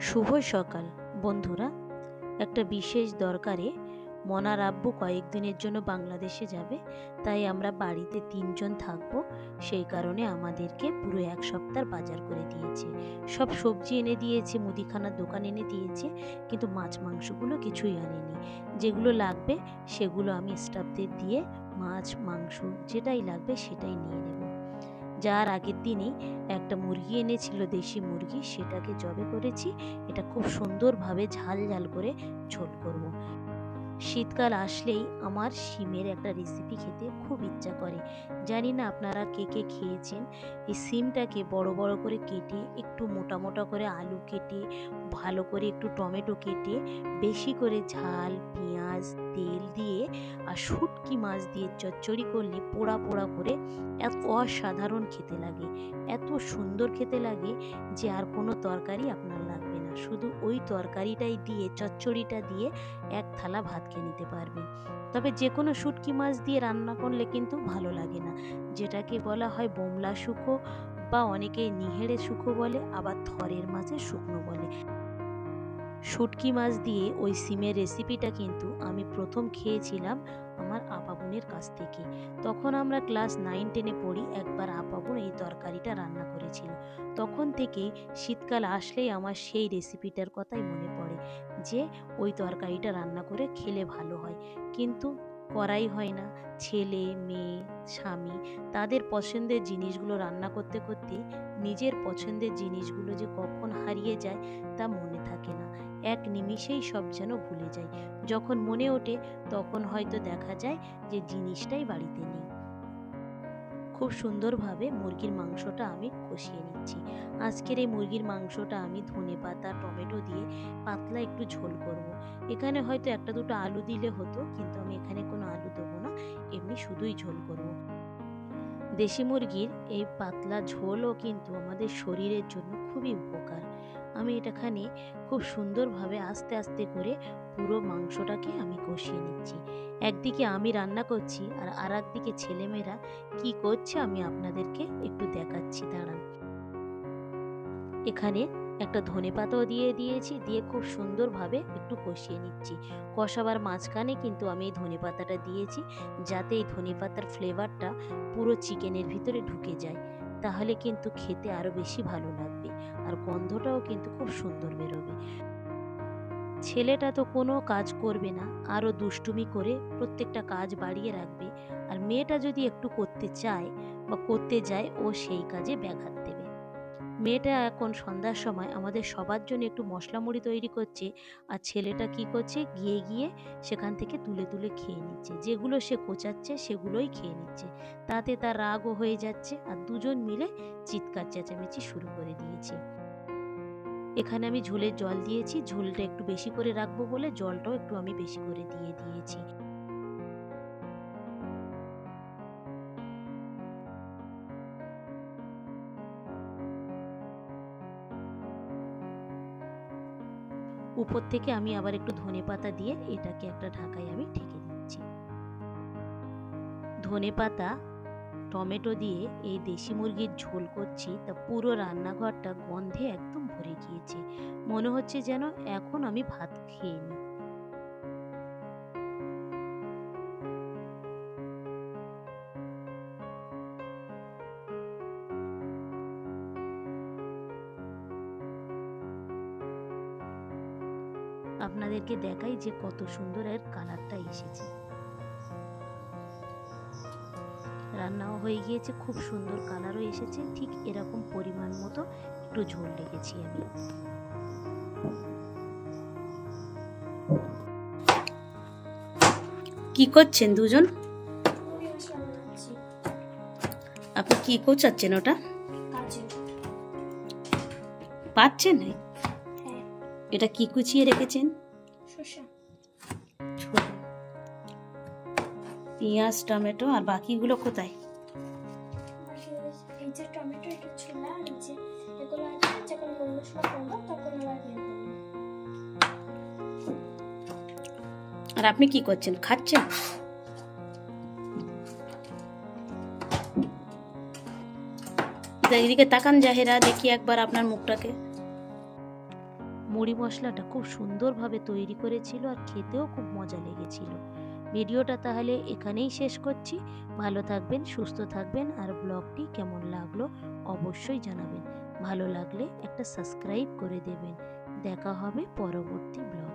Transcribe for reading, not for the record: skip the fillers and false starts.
শুভ সকাল বন্ধুরা। একটা বিশেষ দরকারে মনার আব্বু কয়েকদিনের জন্য বাংলাদেশে যাবে, তাই আমরা বাড়িতে 3 জন থাকবো। সেই কারণে আমাদেরকে পুরো এক সপ্তাহ বাজার করে দিয়েছে। সব সবজি এনে দিয়েছে, মুদিখানার দোকান এনে দিয়েছে, কিন্তু মাছ মাংসগুলো কিছুই আনেনি। যেগুলো লাগবে সেগুলো আমি স্টাফদের দিয়ে মাছ মাংস যেটাই লাগবে সেটাই নিয়ে নেব। যার আগের দিনেই একটা মুরগি এনেছিল, দেশি মুরগি, সেটাকে জবে করেছি। এটা খুব সুন্দরভাবে ঝাল ঝাল করে ঝোল করব। শীতকাল আসলেই আমার শিমের একটা রেসিপি খেতে খুব ইচ্ছা করে। জানি না আপনারা কে কে খেয়েছেন। এই শিমটাকে বড় বড় করে কেটে, একটু মোটা মোটা করে আলু কেটে, ভালো করে একটু টমেটো কেটে, বেশি করে ঝাল, পেঁয়াজ, তেল দিয়ে আর শুটকি মাছ দিয়ে চচ্চড়ি করলে পোড়া পোড়া করে এত অসাধারণ খেতে লাগে, এত সুন্দর খেতে লাগে যে আর কোনো তরকারি আপনার লাগবে না। শুধু ওই তরকারিটাই দিয়ে, চচ্চড়িটা দিয়ে এক থালা ভাত খেয়ে নিতে পারবেন। তবে যে কোনো শুটকি মাছ দিয়ে রান্না করলে কিন্তু ভালো লাগে না, যেটাকে বলা হয় বোমলা শুকো, বা অনেকে নিহেড়ে শুকো বলে, আবার থরের মাছের শুকনো বলে। শুটকি মাছ দিয়ে ওই সিমের রেসিপিটা কিন্তু আমি প্রথম খেয়েছিলাম আমার আপা বোনের কাছ থেকে। তখন আমরা ক্লাস 9-10-এ পড়ি। একবার আপা বোন এই তরকারিটা রান্না করেছিল। তখন থেকেই শীতকাল আসলেই আমার সেই রেসিপিটার কথাই মনে পড়ে যে ওই তরকারিটা রান্না করে খেলে ভালো হয়, কিন্তু করাই হয় না। ছেলে মেয়ে স্বামী তাদের পছন্দের জিনিসগুলো রান্না করতে করতে নিজের পছন্দের জিনিসগুলো যে কখন হারিয়ে যায় তা মনে থাকে না। এক নিমিষেই সব যেন ভুলে যাই। যখন মনে ওঠে তখন হয়তো দেখা যায় যে জিনিসটাই বাড়িতে নেই। খুব সুন্দরভাবে মুরগির মাংসটা আমি কষিয়ে নিচ্ছি। আজকের এই মুরগির মাংসটা আমি ধনেপাতা টমেটো দিয়ে পাতলা একটু ঝোল করব। এখানে হয়তো একটা দুটো আলু দিলে হতো, কিন্তু আমি এখানে কোনো আলু দেবো না, এমনি শুধুই ঝোল করব। দেশি মুরগির এই পাতলা ঝোলও কিন্তু আমাদের শরীরের জন্য খুবই উপকার। আমি এটাখানে খুব সুন্দরভাবে আস্তে আস্তে করে পুরো মাংসটাকে আমি কষিয়ে নিচ্ছি। একদিকে আমি রান্না করছি আর আরেকদিকে ছেলেমেয়েরা কি করছে আমি আপনাদেরকে একটু দেখাচ্ছি, দাঁড়ান। এখানে একটা ধনেপাতাও দিয়ে দিয়েছি, দিয়ে খুব সুন্দরভাবে একটু কষিয়ে নিচ্ছি। কষাবার মাঝখানে কিন্তু আমি এই ধনেপাতাটা দিয়েছি, যাতে এই ধনেপাতার ফ্লেভারটা পুরো চিকেনের ভিতরে ঢুকে যায়। তাহলে কিন্তু খেতে আরো বেশি ভালো লাগবে, আর গন্ধটাও কিন্তু খুব সুন্দর বেরোবে। ছেলেটা তো কোনো কাজ করবে না, আরও দুষ্টুমি করে প্রত্যেকটা কাজ বাড়িয়ে রাখবে। আর মেয়েটা যদি একটু করতে চায় বা করতে যায়, ও সেই কাজে ব্যাঘাত দেবে। মেয়েটা এখন সন্ধ্যার সময় আমাদের সবার জন্য একটু মশলা মুড়ি তৈরি করছে, আর ছেলেটা কি করছে, গিয়ে গিয়ে সেখান থেকে তুলে তুলে খেয়ে নিচ্ছে। যেগুলো সে কোচাচ্ছে সেগুলোই খেয়ে নিচ্ছে। তাতে তার রাগও হয়ে যাচ্ছে, আর দুজন মিলে চিৎকার চেঁচামেচি শুরু করে দিয়েছে। এখানে আমি ঝোলের জল দিয়েছি, ঝোলটা একটু বেশি করে রাখবো বলে জলটাও একটু আমি বেশি করে দিয়ে দিয়েছি। উপর থেকে আমি আবার একটু ধনেপাতা দিয়ে এটাকে একটা ঢাকায় আমি ঢেকে দিচ্ছি। ধনেপাতা টমেটো দিয়ে এই দেশি মুরগির ঝোল করছি, তা পুরো রান্নাঘরটা গন্ধে একদম ভরে গিয়েছে। মনে হচ্ছে যেন এখন আমি ভাত খেয়ে নিই। আপনাদেরকে দেখাই যে কত সুন্দর এর কালারটা এসেছে। রান্নাও হয়ে গিয়েছে, খুব সুন্দর কালারও এসেছে। ঠিক এরকম পরিমাণ মতো একটু ঝোল রেখেছি আমি। কি করছেন দুজন? আপনি কি কোচাচ্ছেন ওটা? পাচ্ছেন? এটা কি কুচিয়ে রেখেছেন? পেঁয়াজ টমেটো, আর বাকিগুলো কোথায়? আর আপনি কি করছেন, খাচ্ছেন? এদিকে তাকান জাহেরা, দেখি একবার আপনার মুখটাকে। মুড়ি মশলাটা খুব সুন্দরভাবে তৈরি করেছিল আর খেতেও খুব মজা লেগেছিল। ভিডিওটা তাহলে এখানেই শেষ করছি। ভালো থাকবেন, সুস্থ থাকবেন, আর ব্লগটি কেমন লাগলো অবশ্যই জানাবেন। ভালো লাগলে একটা সাবস্ক্রাইব করে দেবেন। দেখা হবে পরবর্তী ব্লগ।